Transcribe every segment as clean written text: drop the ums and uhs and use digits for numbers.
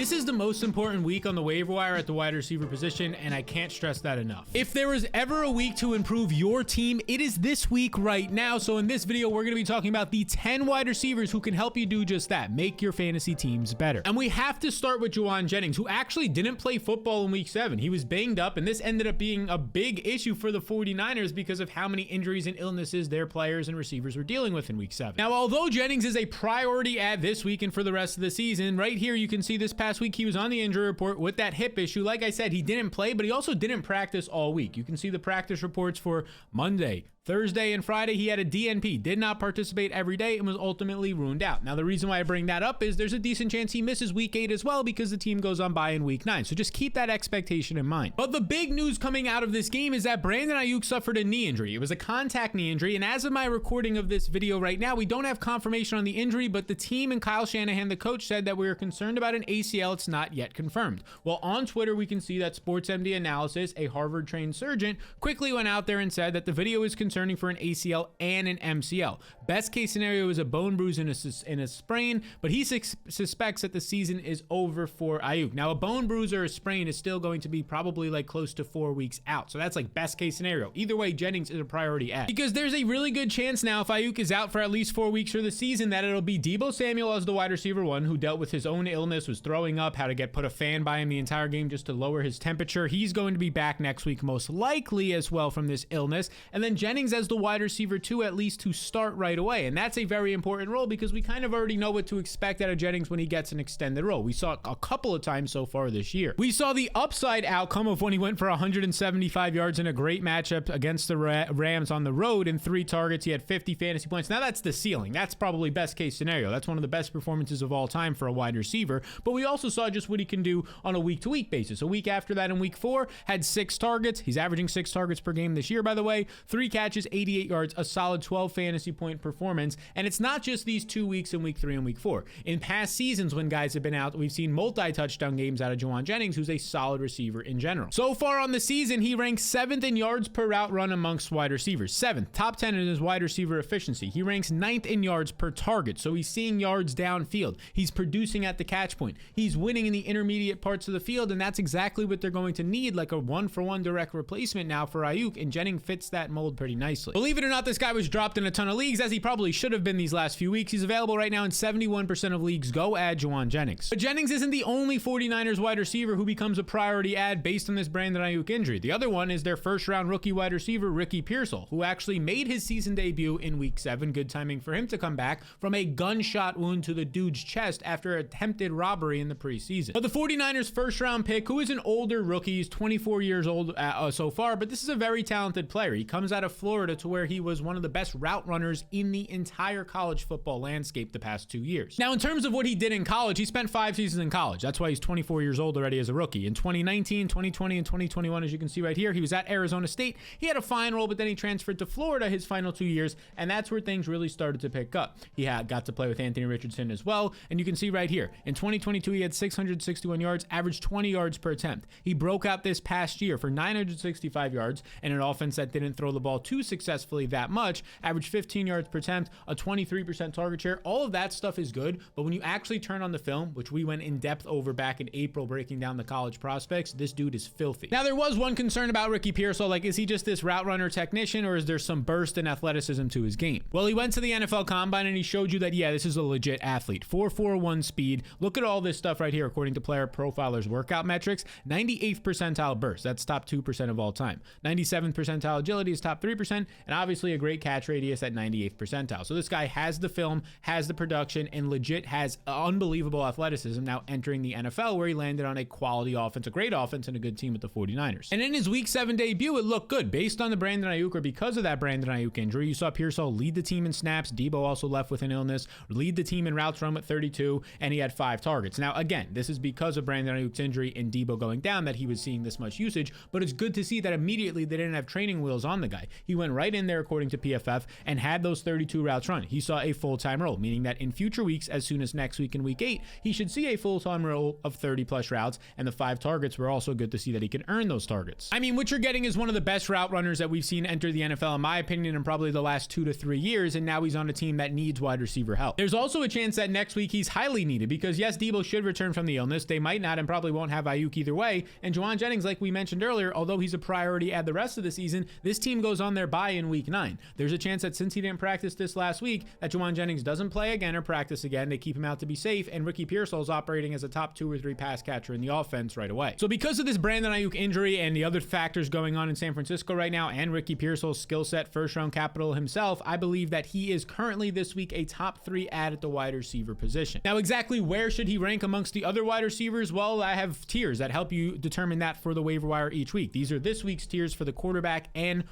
This is the most important week on the waiver wire at the wide receiver position, and I can't stress that enough. If there was ever a week to improve your team, it is this week right now. So in this video, we're going to be talking about the 10 wide receivers who can help you do just that, make your fantasy teams better. And we have to start with Jauan Jennings, who actually didn't play football in week 7. He was banged up, and this ended up being a big issue for the 49ers because of how many injuries and illnesses their players and receivers were dealing with in week 7. Now, although Jennings is a priority ad this week and for the rest of the season, right here you can see this past week he was on the injury report with that hip issue. Like I said, he didn't play, but he also didn't practice all week. You can see the practice reports for Monday, Thursday, and Friday. He had a DNP, did not participate every day, and was ultimately ruled out. Now, the reason why I bring that up is there's a decent chance he misses week 8 as well because the team goes on bye in week 9. So just keep that expectation in mind. But the big news coming out of this game is that Brandon Aiyuk suffered a knee injury. It was a contact knee injury, and as of my recording of this video right now, we don't have confirmation on the injury, but the team and Kyle Shanahan, the coach, said that we are concerned about an ACL. It's not yet confirmed. Well, on Twitter, we can see that SportsMD Analysis, a Harvard-trained surgeon, quickly went out there and said that the video is concerning for an ACL and an MCL. Best case scenario is a bone bruise and a sprain, but he suspects that the season is over for Aiyuk. Now, a bone bruise or a sprain is still going to be probably like close to 4 weeks out. So that's like best case scenario. Either way, Jennings is a priority ad because there's a really good chance now if Aiyuk is out for at least 4 weeks for the season that it'll be Deebo Samuel as the wide receiver 1 who dealt with his own illness, was throwing up, had to put a fan by him the entire game just to lower his temperature. He's going to be back next week most likely as well from this illness. And then Jennings as the wide receiver 2 at least to start right away. And that's a very important role because we kind of already know what to expect out of Jennings when he gets an extended role. We saw it a couple of times so far this year. We saw the upside outcome of when he went for 175 yards in a great matchup against the Rams on the road in 3 targets. He had 50 fantasy points. Now that's the ceiling. That's probably best case scenario. That's one of the best performances of all time for a wide receiver. But we also saw just what he can do on a week-to-week basis. A week after that in week 4, had 6 targets. He's averaging 6 targets per game this year, by the way. 3 catches, 88 yards, a solid 12 fantasy point performance. And it's not just these 2 weeks in week 3 and week 4. In past seasons when guys have been out, we've seen multi-touchdown games out of Jauan Jennings, who's a solid receiver in general. So far on the season, he ranks 7th in yards per route run amongst wide receivers. 7th, top 10 in his wide receiver efficiency. He ranks 9th in yards per target. So he's seeing yards downfield. He's producing at the catch point. He's winning in the intermediate parts of the field, and that's exactly what they're going to need, like a 1-for-1 direct replacement now for Aiyuk, and Jennings fits that mold pretty nicely. Believe it or not, this guy was dropped in a ton of leagues, as he probably should have been these last few weeks. He's available right now in 71% of leagues. Go add Jauan Jennings. But Jennings isn't the only 49ers wide receiver who becomes a priority ad based on this Brandon Aiyuk injury. The other one is their first-round rookie wide receiver, Ricky Pearsall, who actually made his season debut in week 7. Good timing for him to come back from a gunshot wound to the dude's chest after attempted robbery in the preseason. But the 49ers first-round pick, who is an older rookie, he's 24 years old so far, but this is a very talented player. He comes out of Florida to where he was one of the best route runners in the entire college football landscape the past 2 years. Now, in terms of what he did in college, he spent 5 seasons in college. That's why he's 24 years old already as a rookie. In 2019, 2020, and 2021, as you can see right here, he was at Arizona State. He had a fine role, but then he transferred to Florida his final 2 years, and that's where things really started to pick up. He got to play with Anthony Richardson as well, and you can see right here, in 2022, he had 661 yards, averaged 20 yards per attempt. He broke out this past year for 965 yards, and an offense that didn't throw the ball too successfully that much, averaged 15 yards per attempt, a 23% target share. All of that stuff is good, but when you actually turn on the film, which we went in depth over back in April breaking down the college prospects, this dude is filthy. Now, there was one concern about Ricky Pearsall, like, is he just this route runner technician, or is there some burst in athleticism to his game? Well, he went to the NFL Combine and he showed you that, yeah, this is a legit athlete. 4.41 speed. Look at all this stuff right here according to Player Profiler's workout metrics. 98th percentile burst. That's top 2% of all time. 97th percentile agility is top 3%, and obviously a great catch radius at 98th percentile. So this guy has the film, has the production, and legit has unbelievable athleticism now entering the NFL, where he landed on a quality offense, a great offense, and a good team with the 49ers. And in his week 7 debut, it looked good. Based on the Brandon Aiyuk, or because of that Brandon Aiyuk injury, you saw Pearsall lead the team in snaps. Deebo also left with an illness, lead the team in routes run with 32, and he had 5 targets. Now, again, this is because of Brandon Aiyuk's injury and Deebo going down that he was seeing this much usage, but it's good to see that immediately they didn't have training wheels on the guy. He he went right in there according to PFF and had those 32 routes run. He saw a full-time role, meaning that in future weeks, as soon as next week in week 8, he should see a full-time role of 30 plus routes, and the 5 targets were also good to see that he can earn those targets. I mean, what you're getting is one of the best route runners that we've seen enter the NFL, in my opinion, in probably the last 2 to 3 years, and now he's on a team that needs wide receiver help. There's also a chance that next week he's highly needed because yes, Debo should return from the illness. They might not and probably won't have Ayuk either way. And Jauan Jennings, like we mentioned earlier, although he's a priority at the rest of the season, this team goes on their bye in week 9. There's a chance that since he didn't practice this last week, that Jauan Jennings doesn't play again or practice again. They keep him out to be safe, and Ricky Pearsall is operating as a top 2 or 3 pass catcher in the offense right away. So because of this Brandon Ayuk injury and the other factors going on in San Francisco right now, and Ricky Pearsall's skill set, first round capital himself, I believe that he is currently this week a top 3 ad at the wide receiver position. Now, exactly where should he rank amongst the other wide receivers? Well, I have tiers that help you determine that for the waiver wire each week. These are this week's tiers for the quarterback and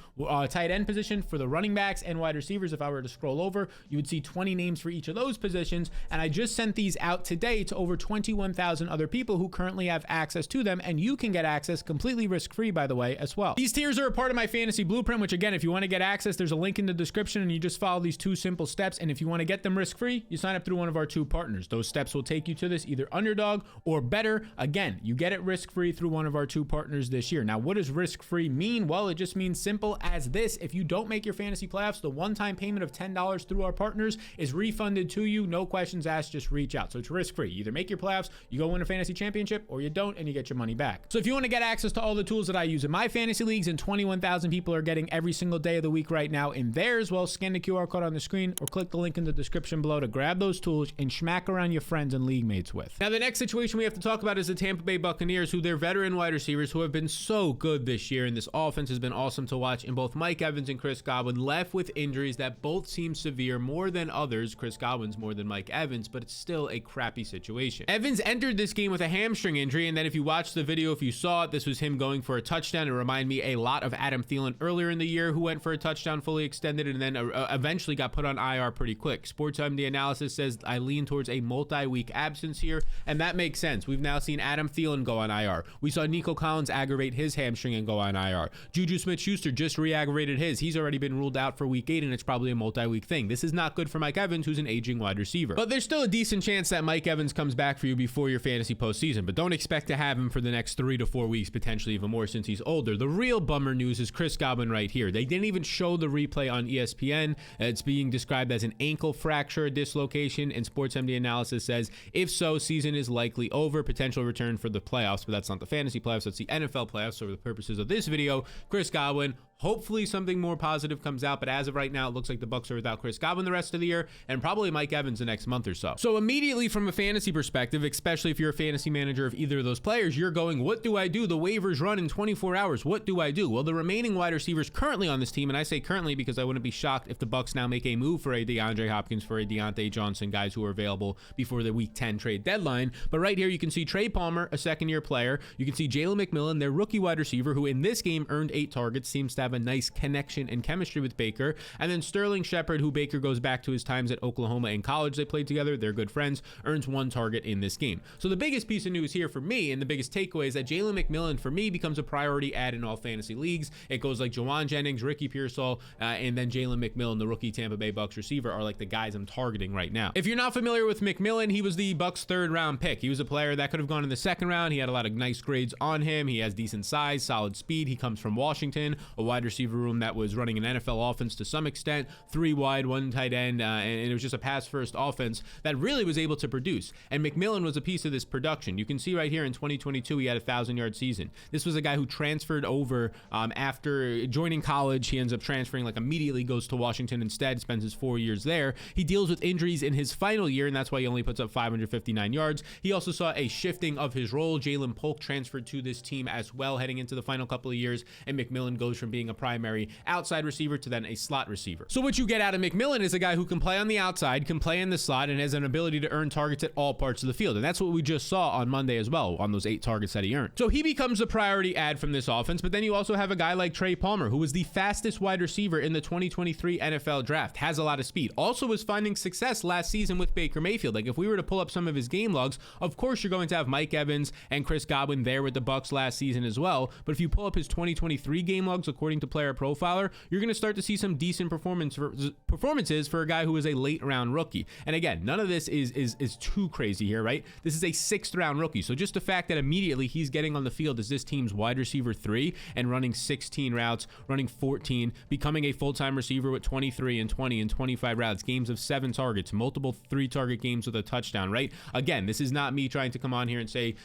tight end position, for the running backs and wide receivers. If I were to scroll over, you would see 20 names for each of those positions, and I just sent these out today to over 21,000 other people who currently have access to them, and you can get access completely risk-free, by the way, as well. These tiers are a part of my fantasy blueprint, which again, if you want to get access, there's a link in the description, and you just follow these 2 simple steps, and if you want to get them risk-free, you sign up through one of our 2 partners. Those steps will take you to this, either Underdog or Better. Again, you get it risk-free through one of our 2 partners this year. Now, what does risk-free mean? Well, it just means simple as this. If you don't make your fantasy playoffs, the one-time payment of $10 through our partners is refunded to you. No questions asked, just reach out. So it's risk-free. You either make your playoffs, you go win a fantasy championship, or you don't and you get your money back. So if you want to get access to all the tools that I use in my fantasy leagues, and 21,000 people are getting every single day of the week right now in theirs, well, scan the QR code on the screen or click the link in the description below to grab those tools and smack around your friends and league mates with. Now, the next situation we have to talk about is the Tampa Bay Buccaneers, who their veteran wide receivers who have been so good this year, and this offense has been awesome to watch, and both Mike Evans and Chris Godwin left with injuries that both seem severe more than others. Chris Godwin's more than Mike Evans, but it's still a crappy situation. Evans entered this game with a hamstring injury, and then if you watch the video, if you saw it, this was him going for a touchdown. It reminded me a lot of Adam Thielen earlier in the year, who went for a touchdown fully extended and then eventually got put on IR pretty quick. Sports MD analysis says I lean towards a multi-week absence here, and that makes sense. We've now seen Adam Thielen go on IR. We saw Nico Collins aggravate his hamstring and go on IR. Juju Smith-Schuster just re-aggravated his. He's already been ruled out for week 8, and it's probably a multi-week thing. This is not good for Mike Evans, who's an aging wide receiver. But there's still a decent chance that Mike Evans comes back for you before your fantasy postseason, but don't expect to have him for the next 3 to 4 weeks, potentially even more since he's older. The real bummer news is Chris Godwin right here. They didn't even show the replay on ESPN. It's being described as an ankle fracture dislocation, and Sports MD analysis says if so, season is likely over. Potential return for the playoffs, but that's not the fantasy playoffs, that's the NFL playoffs. So for the purposes of this video, Chris Godwin, hopefully something more positive comes out, but as of right now, it looks like the Bucs are without Chris Godwin the rest of the year, and probably Mike Evans the next month or so. So immediately from a fantasy perspective, especially if you're a fantasy manager of either of those players, you're going, what do I do? The waivers run in 24 hours. What do I do? Well, the remaining wide receivers currently on this team, and I say currently because I wouldn't be shocked if the Bucs now make a move for a DeAndre Hopkins, for a Deontay Johnson, guys who are available before the week 10 trade deadline. But right here, you can see Trey Palmer, a second-year player. You can see Jalen McMillan, their rookie wide receiver, who in this game earned 8 targets, seems to have a nice connection and chemistry with Baker. And then Sterling Shepard, who Baker goes back to his times at Oklahoma in college. They played together. They're good friends. Earns 1 target in this game. So the biggest piece of news here for me, and the biggest takeaway, is that Jalen McMillan for me becomes a priority add in all fantasy leagues. It goes like Jauan Jennings, Ricky Pearsall, and then Jalen McMillan, the rookie Tampa Bay Bucs receiver, are like the guys I'm targeting right now. If you're not familiar with McMillan, he was the Bucs' 3rd round pick. He was a player that could have gone in the 2nd round. He had a lot of nice grades on him. He has decent size, solid speed. He comes from Washington, a wide receiver room that was running an NFL offense to some extent, 3 wide, 1 tight end, and it was just a pass-first offense that really was able to produce. And McMillan was a piece of this production. You can see right here in 2022, he had a 1,000-yard season. This was a guy who transferred over after joining college. He ends up transferring, like immediately goes to Washington instead, spends his 4 years there. He deals with injuries in his final year, and that's why he only puts up 559 yards. He also saw a shifting of his role. Jalen Polk transferred to this team as well heading into the final couple of years, and McMillan goes from being a primary outside receiver to then a slot receiver. So what you get out of McMillan is a guy who can play on the outside, can play in the slot, and has an ability to earn targets at all parts of the field. And that's what we just saw on Monday as well, on those 8 targets that he earned. So he becomes a priority add from this offense, but then you also have a guy like Trey Palmer, who was the fastest wide receiver in the 2023 NFL draft, has a lot of speed, also was finding success last season with Baker Mayfield. Like if we were to pull up some of his game logs, of course you're going to have Mike Evans and Chris Godwin there with the Bucs last season as well, but if you pull up his 2023 game logs according according to Player Profiler, you're going to start to see some decent performances for a guy who is a late round rookie. And again, none of this is too crazy here, right? This is a 6th round rookie. So just the fact that immediately he's getting on the field as this team's wide receiver 3 and running 16 routes, running 14, becoming a full-time receiver with 23 and 20 and 25 routes, games of 7 targets, multiple 3-target games with a touchdown, right? Again, this is not me trying to come on here and say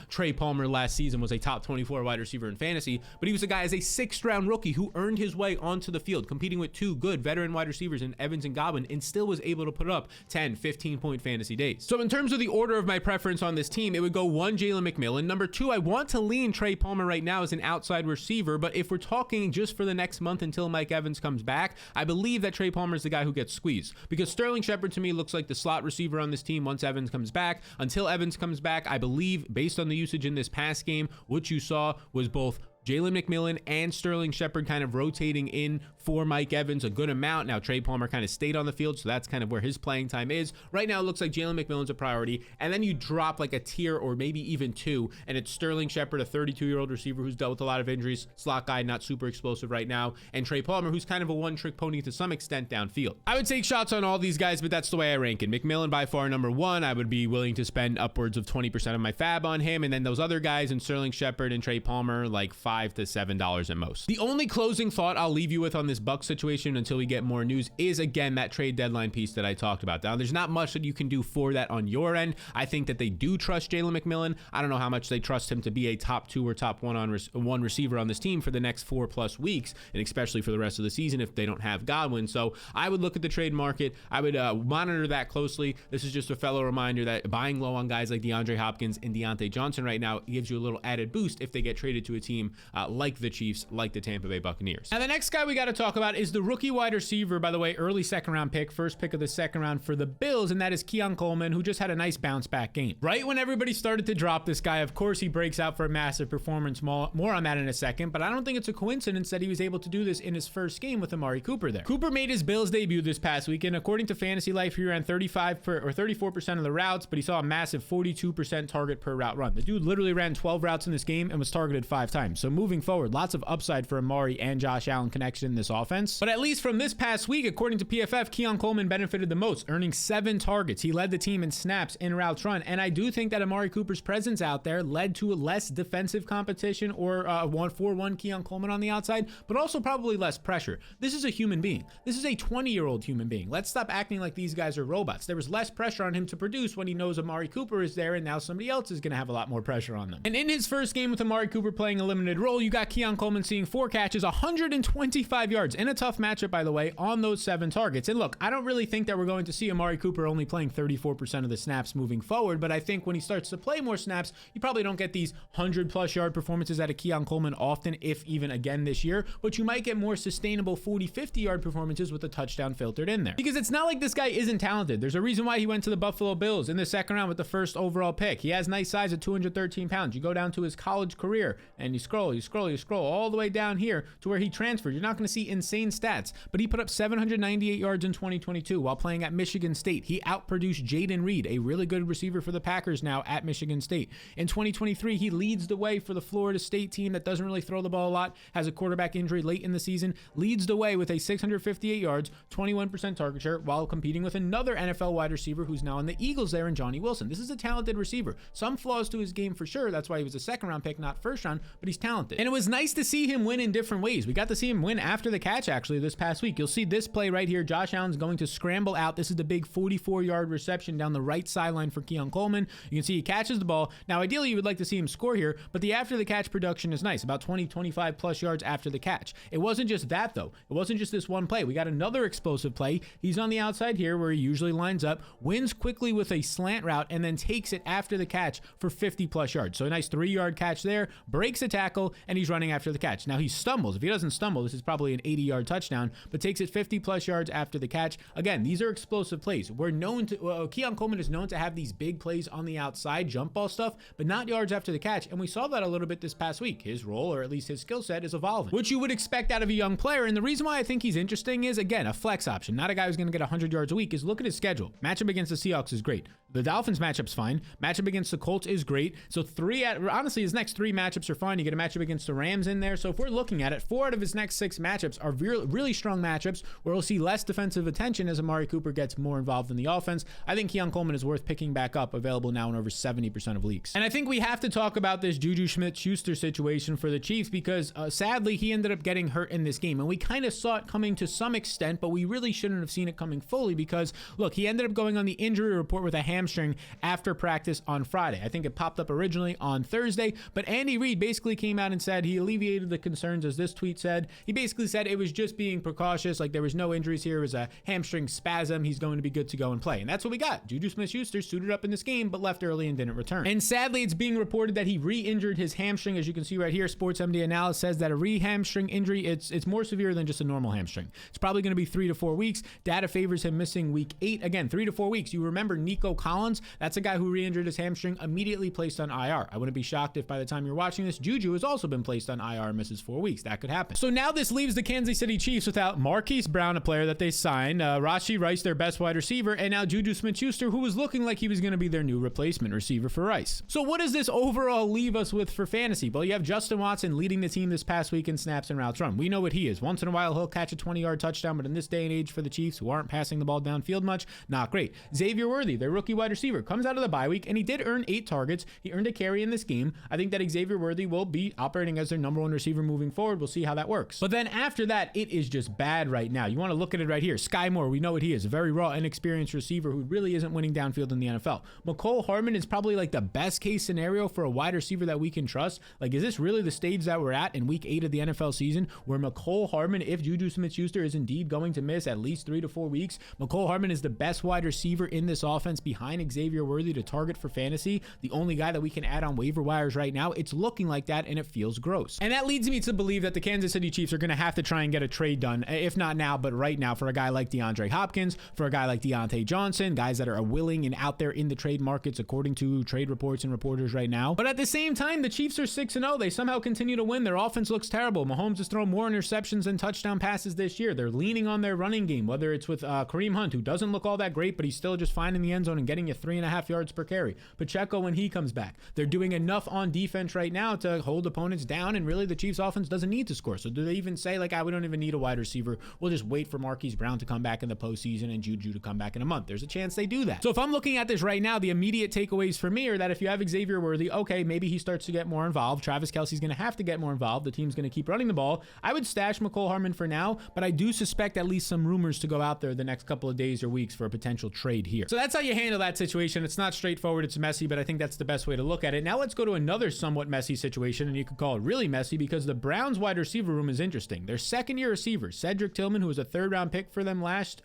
Trey Palmer last season was a top 24 wide receiver in fantasy, but he was a guy as a 6th round rookie who earned his way onto the field, competing with 2 good veteran wide receivers in Evans and Godwin, and still was able to put up 10, 15-point fantasy days. So in terms of the order of my preference on this team, it would go 1, Jalen McMillan. Number 2, I want to lean Trey Palmer right now as an outside receiver, but if we're talking just for the next month until Mike Evans comes back, I believe that Trey Palmer is the guy who gets squeezed, because Sterling Shepard to me looks like the slot receiver on this team once Evans comes back. Until Evans comes back, I believe, based on the usage in this past game, what you saw was both Jalen McMillan and Sterling Shepard kind of rotating in for Mike Evans a good amount. Now, Trey Palmer kind of stayed on the field, so that's kind of where his playing time is. Right now, it looks like Jalen McMillan's a priority, and then you drop like a tier or maybe even 2, and it's Sterling Shepard, a 32-year-old receiver who's dealt with a lot of injuries, slot guy, not super explosive right now, and Trey Palmer, who's kind of a one-trick pony to some extent downfield. I would take shots on all these guys, but that's the way I rank it. McMillan by far number 1. I would be willing to spend upwards of 20% of my fab on him, and then those other guys in Sterling Shepard and Trey Palmer, like $5 to $7 at most. The only closing thought I'll leave you with on this Bucs situation until we get more news is, again, that trade deadline piece that I talked about. Now, there's not much that you can do for that on your end. I think that they do trust Jalen McMillan. I don't know how much they trust him to be a top 2 or top 1 receiver on this team for the next 4+ weeks, and especially for the rest of the season if they don't have Godwin. So I would look at the trade market. I would monitor that closely. This is just a fellow reminder that buying low on guys like DeAndre Hopkins and Deontay Johnson right now gives you a little added boost if they get traded to a team like the Chiefs, like the Tampa Bay Buccaneers. Now, the next guy we got to talk about is the rookie wide receiver, by the way, early 2nd round pick, first pick of the 2nd round for the Bills, and that is Keon Coleman, who just had a nice bounce back game. Right when everybody started to drop this guy, of course, he breaks out for a massive performance. More on that in a second, but I don't think it's a coincidence that he was able to do this in his first game with Amari Cooper there. Cooper made his Bills debut this past weekend. According to Fantasy Life, he ran 34% of the routes, but he saw a massive 42% target per route run. The dude literally ran 12 routes in this game and was targeted 5 times. So moving forward, lots of upside for Amari and Josh Allen connection in this offense. But at least from this past week, according to PFF, Keon Coleman benefited the most, earning 7 targets. He led the team in snaps in routes run, and I do think that Amari Cooper's presence out there led to less defensive competition or 1-4-1 Keon Coleman on the outside, but also probably less pressure. This is a human being. This is a 20-year-old human being. Let's stop acting like these guys are robots. There was less pressure on him to produce when he knows Amari Cooper is there, and now somebody else is going to have a lot more pressure on them. And in his first game with Amari Cooper playing a limited role, you got Keon Coleman seeing 4 catches, 125 yards in a tough matchup, by the way, on those 7 targets. And look, I don't really think that we're going to see Amari Cooper only playing 34% of the snaps moving forward, but I think when he starts to play more snaps, you probably don't get these 100+ yard performances out of Keon Coleman often, if even again this year, but you might get more sustainable 40-50 yard performances with a touchdown filtered in there. Because it's not like this guy isn't talented. There's a reason why he went to the Buffalo Bills in the 2nd round with the 1st overall pick. He has nice size at 213 pounds. You go down to his college career and you scroll all the way down here to where he transferred. You're not going to see insane stats, but he put up 798 yards in 2022 while playing at Michigan State. He outproduced Jaden Reed, a really good receiver for the Packers now at Michigan State. In 2023, he leads the way for the Florida State team that doesn't really throw the ball a lot, has a quarterback injury late in the season, leads the way with a 658 yards, 21% target share while competing with another NFL wide receiver who's now on the Eagles there in Johnny Wilson. This is a talented receiver. Some flaws to his game for sure. That's why he was a 2nd round pick, not 1st round, but he's talented. And it was nice to see him win in different ways. We got to see him win after the catch actually this past week. You'll see this play right here. Josh Allen's going to scramble out. This is the big 44-yard reception down the right sideline for Keon Coleman. You can see he catches the ball. Now, ideally, you would like to see him score here, but the after the catch production is nice, about 20-25+ yards after the catch. It wasn't just that, though. It wasn't just this one play. We got another explosive play. He's on the outside here where he usually lines up, wins quickly with a slant route, and then takes it after the catch for 50+ yards. So a nice 3-yard catch there, breaks a tackle, and he's running after the catch. Now, he stumbles. If he doesn't stumble, this is probably an 80-yard touchdown, but takes it 50 plus yards after the catch. Again, these are explosive plays. We're known to, Keon Coleman is known to have these big plays on the outside, jump ball stuff, but not yards after the catch. And we saw that a little bit this past week. His role, or at least his skill set, is evolving, which you would expect out of a young player. And the reason why I think he's interesting is, again, a flex option, not a guy who's going to get 100 yards a week. Is look at his schedule. Matchup against the Seahawks is great. The Dolphins matchup's fine. Matchup against the Colts is great. So honestly, his next 3 matchups are fine. You get a matchup against the Rams in there. So if we're looking at it, 4 out of his next 6 matchups are really strong matchups where we'll see less defensive attention as Amari Cooper gets more involved in the offense. I think Keon Coleman is worth picking back up, available now in over 70% of leagues. And I think we have to talk about this Juju Smith-Schuster situation for the Chiefs because sadly, he ended up getting hurt in this game. And we kind of saw it coming to some extent, but we really shouldn't have seen it coming fully because, look, he ended up going on the injury report with a hamstring after practice on Friday. I think it popped up originally on Thursday, but Andy Reid basically came out and said he alleviated the concerns, as this tweet said. He basically said it was just being precautious, like there was no injuries here, it was a hamstring spasm, he's going to be good to go and play. And that's what we got. Juju Smith-Schuster suited up in this game, but left early and didn't return. And sadly, it's being reported that he re-injured his hamstring. As you can see right here, SportsMD analysis says that a re-hamstring injury, it's more severe than just a normal hamstring. It's probably going to be 3 to 4 weeks. Data favors him missing week 8. Again, 3 to 4 weeks. You remember Nico Collins? That's a guy who re-injured his hamstring, immediately placed on IR. I wouldn't be shocked if by the time you're watching this, Juju has also been placed on IR and misses 4 weeks. That could happen. So now this leaves the Kansas City Chiefs without Marquise Brown, a player that they signed, Rashee Rice, their best wide receiver, and now Juju Smith-Schuster, who was looking like he was going to be their new replacement receiver for Rice. So what does this overall leave us with for fantasy? Well, you have Justin Watson leading the team this past week in snaps and routes run. We know what he is. Once in a while, he'll catch a 20-yard touchdown, but in this day and age for the Chiefs, who aren't passing the ball downfield much, not great. Xavier Worthy, their rookie wide receiver, comes out of the bye week, and he did earn 8 targets. He earned a carry in this game. I think that Xavier Worthy will be operating as their number 1 receiver moving forward. We'll see how that works. But then after that, it is just bad right now. You want to look at it right here. Sky Moore, we know what he is. A very raw, inexperienced receiver who really isn't winning downfield in the NFL. Mecole Hardman is probably like the best case scenario for a wide receiver that we can trust. Like, is this really the stage that we're at in week 8 of the NFL season where Mecole Hardman, if Juju Smith-Schuster is indeed going to miss at least 3 to 4 weeks, Mecole Hardman is the best wide receiver in this offense behind Xavier Worthy to target for fantasy, the only guy that we can add on waiver wires right now? It's looking like that, and it feels gross. And that leads me to believe that the Kansas City Chiefs are going to have to try and get a trade done, if not now, but right now, for a guy like DeAndre Hopkins, for a guy like Deontay Johnson, guys that are willing and out there in the trade markets according to trade reports and reporters right now. But at the same time, the Chiefs are 6-0. They somehow continue to win. Their offense looks terrible. Mahomes has thrown more interceptions than touchdown passes this year. They're leaning on their running game, whether it's with Kareem Hunt, who doesn't look all that great, but he's still just finding the end zone and getting you 3.5 yards per carry. Pacheco when he comes back. They're doing enough on defense right now to hold opponents down, and really the Chiefs offense doesn't need to score. So do they even say, like, we don't even need a wide receiver. We'll just wait for Marquise Brown to come back in the postseason and Juju to come back in a month? There's a chance they do that. So if I'm looking at this right now, the immediate takeaways for me are that if you have Xavier Worthy, okay, maybe he starts to get more involved. Travis Kelce's going to have to get more involved. The team's going to keep running the ball. I would stash Mecole Hardman for now, but I do suspect at least some rumors to go out there the next couple of days or weeks for a potential trade here. So that's how you handle that situation. It's not straightforward. It's messy, but I think that's the best way to look at it. Now let's go to another somewhat messy situation, and you could call it really messy because the Browns wide receiver room is interesting. Their second-year receiver, Cedric Tillman, who was a third-round pick for them last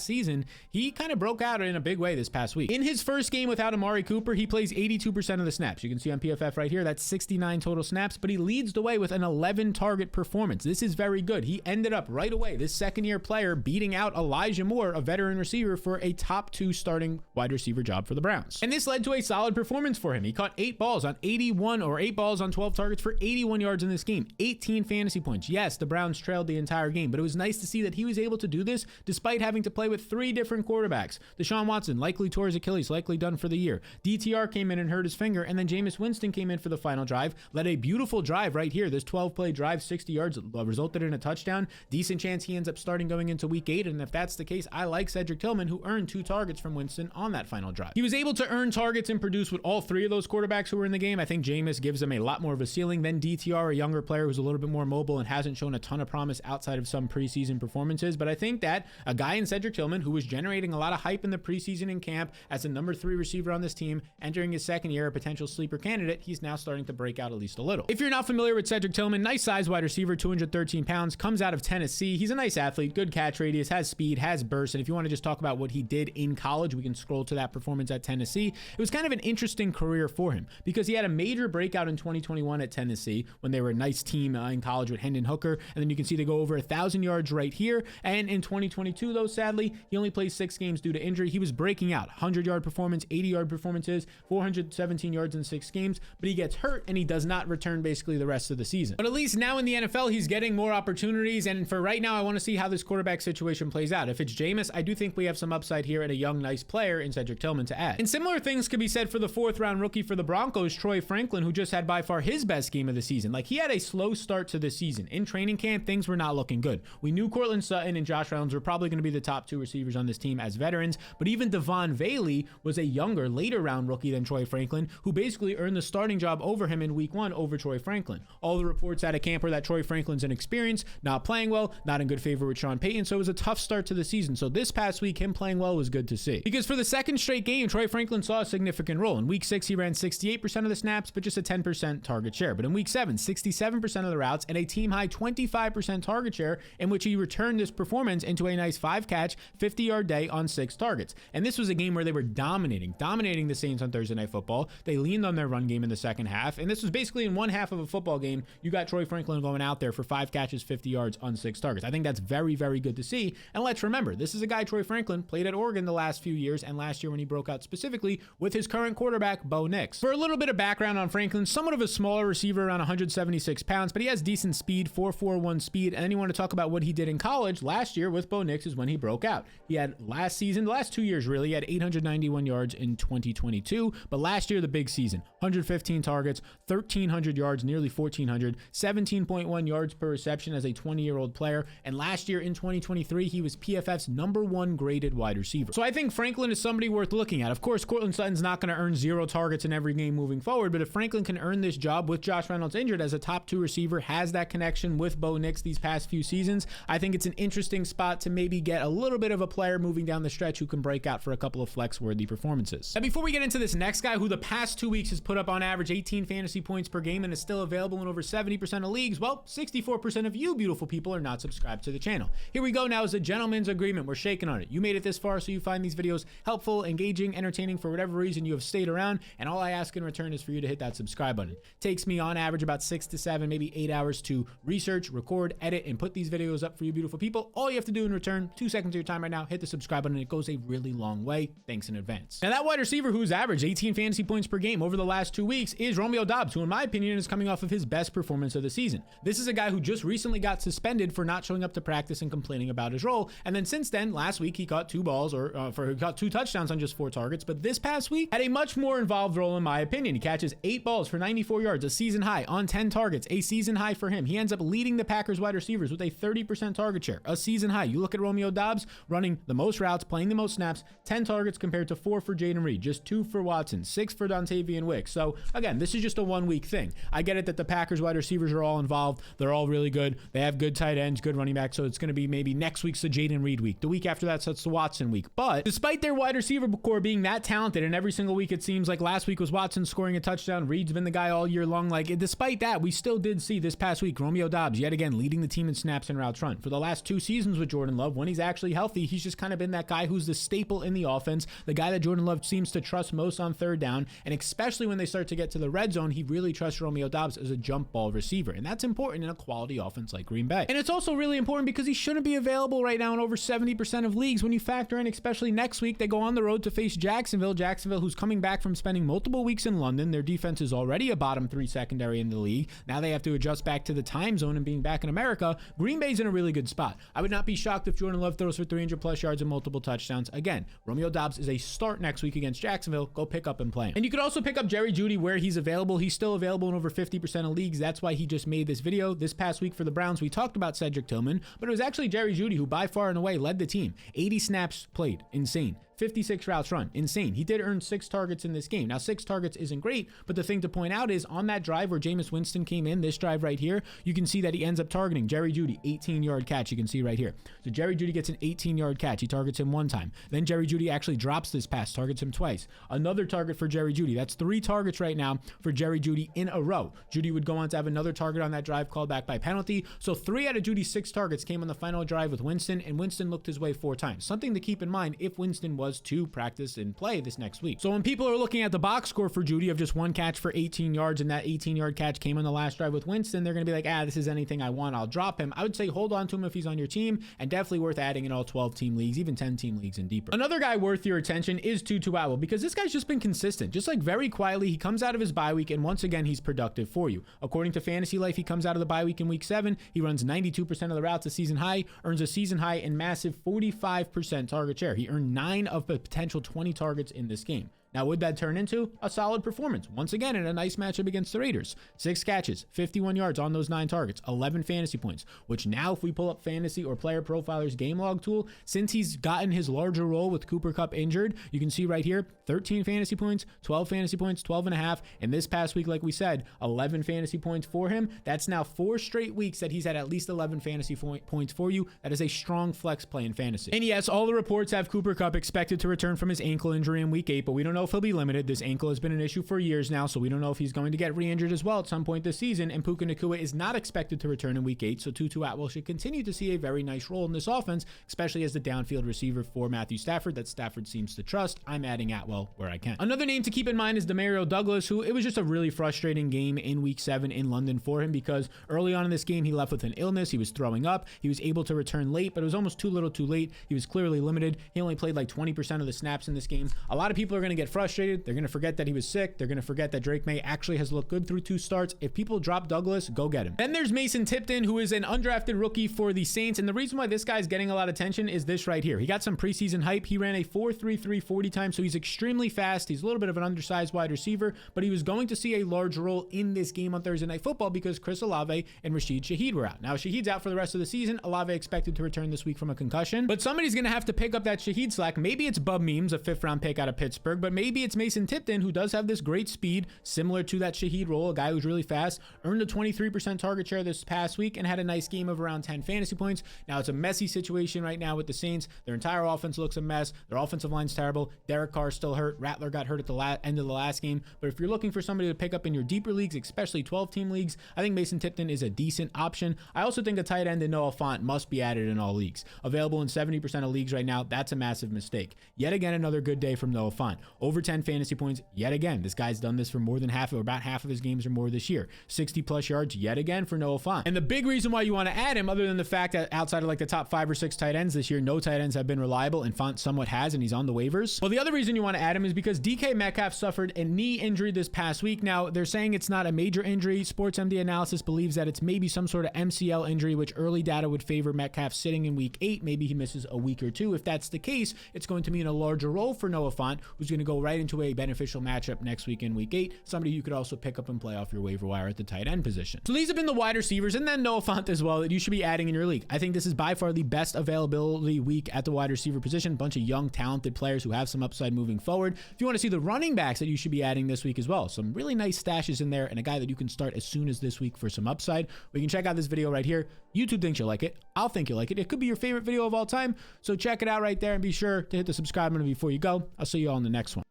season, he kind of broke out in a big way this past week. In his first game without Amari Cooper, he plays 82% of the snaps. You can see on PFF right here, that's 69 total snaps, but he leads the way with an 11-target performance. This is very good. He ended up right away, this second-year player, beating out Elijah Moore, a veteran receiver, for a top 2 starting wide receiver job for the Browns. And this led to a solid performance for him. He caught 8 balls on 12 targets for 81 yards in this game, 18 fantasy points. Yes, the Browns trailed the entire game, but it was nice to see that he was able to do this despite having to play with 3 different quarterbacks. Deshaun Watson likely tore his Achilles, likely done for the year. DTR came in and hurt his finger, and then Jameis Winston came in for the final drive, led a beautiful drive right here. This 12-play drive, 60 yards, resulted in a touchdown. Decent chance he ends up starting going into week 8, and if that's the case, I like Cedric Tillman, who earned 2 targets from Winston on that final drive. He was able to earn targets and produce with all 3 of those quarterbacks who were in the game. I think Jameis gives them a lot more of a ceiling than DTR, a younger player who's a little bit more mobile and hasn't shown a ton of promise outside of some preseason performances. But I think that a guy in Cedric Tillman, who was generating a lot of hype in the preseason and camp as the number 3 receiver on this team, entering his second year, a potential sleeper candidate, he's now starting to break out at least a little. If you're not familiar with Cedric Tillman, nice size wide receiver, 213 pounds, comes out of Tennessee. He's a nice athlete, good catch radius, has speed, has burst. And if you want to just talk about what he did in college, we can scroll to that performance at Tennessee. It was kind of an interesting career for him because he had a major breakout in 2021 at Tennessee when they were a nice team in college with Hendon Hooker. And then you can see they go over 1,000 yards right here. And in 2022, though, sadly, he only played 6 games due to injury. He was breaking out 100-yard performance, 80-yard performances, 417 yards in 6 games, but he gets hurt and he does not return basically the rest of the season. But at least now in the NFL, he's getting more opportunities. And for right now, I want to see how this quarterback situation plays out. If it's Jameis, I do think we have some upside here and a young, nice player in Cedric Tillman to add. And similar things could be said for the 4th-round rookie for the Broncos, Troy Franklin, who just had by far his best game of the season. Like, he had a slow start to the season. In training camp, things were not looking good. We knew Courtland Sutton and Josh Reynolds were probably going to be the top 2 receivers on this team as veterans, but even Devon Bailey was a younger, later round rookie than Troy Franklin, who basically earned the starting job over him in week 1 over Troy Franklin. All the reports out of camp were that Troy Franklin's inexperienced, not playing well, not in good favor with Sean Payton, so it was a tough start to the season. So this past week, him playing well was good to see. Because for the second straight game, Troy Franklin saw a significant role. In week 6, he ran 68% of the snaps, but just a 10% target share. But in week 7, 67% of the routes and a team high 25% target share, in which he returned this performance into a nice 5-catch, 50-yard day on 6 targets. And this was a game where they were dominating the Saints on Thursday Night Football. They leaned on their run game in the second half. And this was basically in one half of a football game, you got Troy Franklin going out there for 5 catches, 50 yards on 6 targets. I think that's very, very good to see. And let's remember, this is a guy, Troy Franklin, played at Oregon the last few years, and last year when he broke out specifically with his current quarterback, Bo Nix. For a little bit of background on Franklin, somewhat of a smaller receiver, around 176 pounds, but he has decent speed, 4.41 speed. And then you want to talk about what he did in college. Last year with Bo Nix is when he broke out. He had last season, the last 2 years really, he had 891 yards in 2022, but last year, the big season, 115 targets, 1,300 yards, nearly 1,400, 17.1 yards per reception as a 20-year-old player. And last year in 2023, he was PFF's #1 graded wide receiver. So I think Franklin is somebody worth looking at. Of course, Courtland Sutton's not going to earn 0 targets in every game moving forward, but if Franklin can earn this job with Josh Reynolds injured as a top 2 receiver, has that connection with Bo Nix these past few seasons, I think it's an interesting spot to maybe get a little bit of a player moving down the stretch who can break out for a couple of flex-worthy performances. Now, before we get into this next guy, who the past 2 weeks has put up on average 18 fantasy points per game and is still available in over 70% of leagues, well, 64% of you beautiful people are not subscribed to the channel. Here we go. Now is a gentleman's agreement. We're shaking on it. You made it this far, so you find these videos helpful, engaging, entertaining. For whatever reason, you have stayed around, and all I ask in return is for you to hit that subscribe button. It takes me on average about 6 to 7, maybe 8 hours to research, record, edit, and put these videos up for you beautiful people. All you have to do in return, 2 seconds of your time right now, hit the subscribe button. It goes a really long way. Thanks in advance. Now, that wide receiver who's averaged 18 fantasy points per game over the last 2 weeks is Romeo Doubs, who in my opinion is coming off of his best performance of the season. This is a guy who just recently got suspended for not showing up to practice and complaining about his role. And then since then, last week, he caught 2 balls he got 2 touchdowns on just 4 targets. But this past week had a much more involved role in my opinion. He catches 8 balls for 94 yards, a season high on 10 targets, a season high for him. He ends up leading the Packers wide receivers with a 30% target share, a season high. You look at Romeo Doubs running the most routes, playing the most snaps, 10 targets compared to 4 for Jayden Reed, just 2 for Watson, 6 for Dontavian Wicks. So again, this is just a 1-week thing. I get it that the Packers wide receivers are all involved. They're all really good. They have good tight ends, good running backs. So it's going to be maybe next week's the Jayden Reed week. The week after that, so it's the Watson week. But despite their wide receiver core being that talented, and every single week it seems like last week was Watson scoring a touchdown, Reed's been the guy all year long. Like, despite that, we still did see this past week Romeo Doubs yet again leading the team in snaps and routes run. For the last 2 seasons with Jordan Love, when he's actually healthy, he's just kind of been that guy who's the staple in the offense, the guy that Jordan Love seems to trust most on 3rd down, and especially when they start to get to the red zone, he really trusts Romeo Doubs as a jump ball receiver, and that's important in a quality offense like Green Bay. And it's also really important because he shouldn't be available right now in over 70% of leagues when you factor in, especially next week, they go on the road to face Jacksonville, who's coming back from spending multiple weeks in London. Their defense is already a bottom 3 secondary in the league. Now they have to adjust back to the time zone and being back in America. Green Bay's in a really good spot. I would not be shocked if Jordan Love throws for 300 plus yards and multiple touchdowns. Again, Romeo Doubs is a start next week against Jacksonville. Go pick up and play him. And you could also pick up Jerry Jeudy where he's available. He's still available in over 50% of leagues. That's why he just made this video. This past week for the Browns, we talked about Cedric Tillman, but it was actually Jerry Jeudy who by far and away led the team. 80 snaps played. Insane. 56 routes run. Insane. He did earn 6 targets in this game. Now, 6 targets isn't great, but the thing to point out is on that drive where Jameis Winston came in, this drive right here, you can see that he ends up targeting Jerry Jeudy, 18-yard catch. You can see right here. So Jerry Jeudy gets an 18-yard catch. He targets him 1 time. Then Jerry Jeudy actually drops this pass, targets him twice. Another target for Jerry Jeudy. That's 3 targets right now for Jerry Jeudy in a row. Jeudy would go on to have another target on that drive called back by penalty. So 3 out of Jeudy's 6 targets came on the final drive with Winston, and Winston looked his way 4 times. Something to keep in mind if Winston was was to practice and play this next week. So when people are looking at the box score for Jeudy of just one catch for 18 yards, and that 18-yard catch came on the last drive with Winston, they're going to be like, this is anything I want, I'll drop him. I would say hold on to him if he's on your team, and definitely worth adding in all 12-team leagues, even 10-team leagues and deeper. Another guy worth your attention is Tutu Atwell, because this guy's just been consistent. Just like very quietly, he comes out of his bye week, and once again, he's productive for you. According to Fantasy Life, he comes out of the bye week in week 7. He runs 92% of the routes a season high, earns a season high and massive 45% target share. He earned 9 of the potential 20 targets in this game. Now, would that turn into a solid performance? Once again, in a nice matchup against the Raiders. 6 catches, 51 yards on those 9 targets, 11 fantasy points, which now if we pull up Fantasy or Player Profiler's game log tool, since he's gotten his larger role with Cooper Kupp injured, you can see right here, 13 fantasy points, 12 fantasy points, 12 and a half. And this past week, like we said, 11 fantasy points for him. That's now 4 straight weeks that he's had at least 11 fantasy points for you. That is a strong flex play in fantasy. And yes, all the reports have Cooper Kupp expected to return from his ankle injury in week 8, but we don't know if he'll be limited. This ankle has been an issue for years now, so we don't know if he's going to get re-injured as well at some point this season. And Puka Nacua is not expected to return in week 8, so Tutu Atwell should continue to see a very nice role in this offense, especially as the downfield receiver for Matthew Stafford that Stafford seems to trust. I'm adding Atwell where I can. Another name to keep in mind is Demario Douglas, who it was just a really frustrating game in week 7 in London for him, because early on in this game, he left with an illness. He was throwing up. He was able to return late, but it was almost too little too late. He was clearly limited. He only played like 20% of the snaps in this game. A lot of people are going to get frustrated. They're going to forget that he was sick. They're going to forget that Drake May actually has looked good through 2 starts. If people drop Douglas, go get him. Then there's Mason Tipton, who is an undrafted rookie for the Saints. And the reason why this guy's getting a lot of attention is this right here. He got some preseason hype. He ran a 4.33 40 time, so he's extremely fast. He's a little bit of an undersized wide receiver, but he was going to see a large role in this game on Thursday Night Football because Chris Olave and Rashid Shaheed were out. Now, Shaheed's out for the rest of the season. Olave expected to return this week from a concussion, but somebody's going to have to pick up that Shaheed slack. Maybe it's Bub Memes, a 5th-round pick out of Pittsburgh, but maybe it's Mason Tipton, who does have this great speed, similar to that Shaheed role, a guy who's really fast, earned a 23% target share this past week and had a nice game of around 10 fantasy points. Now, it's a messy situation right now with the Saints. Their entire offense looks a mess. Their offensive line's terrible. Derek Carr's still hurt. Rattler got hurt at the end of the last game. But if you're looking for somebody to pick up in your deeper leagues, especially 12-team leagues, I think Mason Tipton is a decent option. I also think a tight end in Noah Fant must be added in all leagues. Available in 70% of leagues right now. That's a massive mistake. Yet again, another good day from Noah Fant. Over 10 fantasy points. Yet again, this guy's done this for more than half, or about half of his games or more this year. 60+ yards yet again for Noah Fant. And the big reason why you want to add him, other than the fact that outside of like the top 5 or 6 tight ends this year, no tight ends have been reliable, and Fant somewhat has, and he's on the waivers. Well, the other reason you want to add him is because DK Metcalf suffered a knee injury this past week. Now, they're saying it's not a major injury. SportsMD analysis believes that it's maybe some sort of MCL injury, which early data would favor Metcalf sitting in week 8. Maybe he misses a week or 2. If that's the case, it's going to mean a larger role for Noah Fant, who's going to go right into a beneficial matchup next week in week 8. Somebody you could also pick up and play off your waiver wire at the tight end position. So these have been the wide receivers, and then Noah Fant as well, that you should be adding in your league. I think this is by far the best availability week at the wide receiver position. Bunch of young, talented players who have some upside moving forward. If you want to see the running backs that you should be adding this week as well, some really nice stashes in there, and a guy that you can start as soon as this week for some upside. We can check out this video right here. YouTube thinks you'll like it. I'll think you'll like it. It could be your favorite video of all time. So check it out right there, and be sure to hit the subscribe button before you go. I'll see you all in the next one.